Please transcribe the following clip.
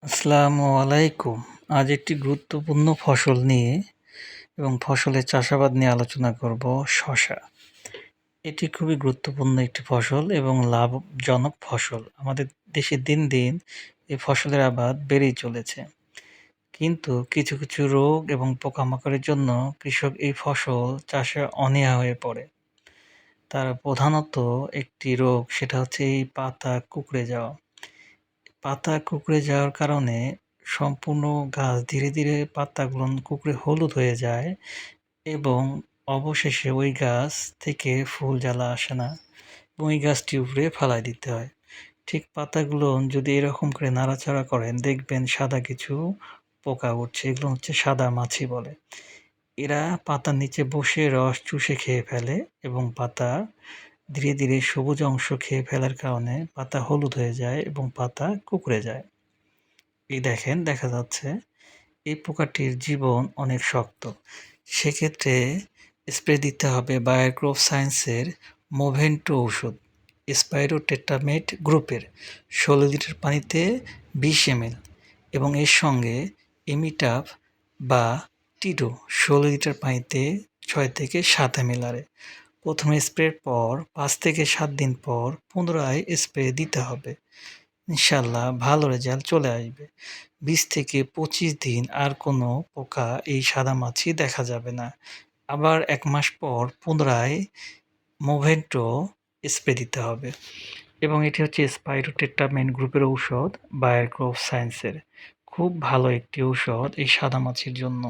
আসসালামু আলাইকুম। আজ একটি গুরুত্বপূর্ণ ফসল নিয়ে এবং ফসলের চাষাবাদ নিয়ে আলোচনা করব শসা। এটি খুবই গুরুত্বপূর্ণ একটি ফসল এবং লাভজনক ফসল। আমাদের দেশে দিন, দিন এই ফসলের আবাদ বেড়েই চলেছে। কিন্তু কিছু রোগ এবং পোকামাকড়ের জন্য কৃষক এই ফসল চাষে অনীহা হয়ে পড়ে। তার প্রধানত একটি রোগ সেটা হচ্ছে এই পাতা কুঁকড়ে যাওয়া। পাতা কুঁকড়ে যাওয়ার কারণে সম্পূর্ণ গাছ ধীরে, ধীরে পাতাগুলো কুঁকড়ে হলুদ হয়ে যায় এবং অবশেষে ওই গাছ থেকে ফুল জ্বালা আসে না এবং ওই গাছটি উপড়ে ফেলায় দিতে হয়। ঠিক পাতাগুলো যদি এরকম করে নাড়াচাড়া করেন দেখবেন সাদা কিছু পোকা উঠছে। এগুলো হচ্ছে সাদা মাছি বলে। এরা পাতার নিচে বসে রস চুষে খেয়ে ফেলে এবং পাতা ধীরে, ধীরে সবুজ অংশ খেয়ে ফেলার কারণে পাতা হলুদ হয়ে যায় এবং পাতা কুঁকড়ে যায়। এই দেখেন দেখা যাচ্ছে এই পোকাটির জীবন অনেক শক্ত। সেক্ষেত্রে স্প্রে দিতে হবে বায়োক্রপ সায়েন্সের মোভেন্টো ঔষধ স্পাইরোটেট্রামেট গ্রুপের ১৬ লিটার পানিতে ২০ ml এবং এর সঙ্গে এমিটাভ বা টিডো ১৬ লিটার পানিতে ৬ থেকে ৭ ml প্রথমে স্প্রের পর ৫ থেকে ৭ দিন পর পুনরায় স্প্রে দিতে হবে। ইনশাআল্লাহ ভালো রেজাল্ট চলে আসবে। ২০ থেকে ২৫ দিন আর কোনো পোকা এই সাদামাছি দেখা যাবে না। আবার ১ মাস পর পুনরায় মোভেন্টো স্প্রে দিতে হবে এবং এটি হচ্ছে স্পাইরোটেট্রামেট গ্রুপের ঔষধ বায়োক্রপ সায়েন্সের। খুব ভালো একটি ঔষধ এই সাদামাছির জন্য।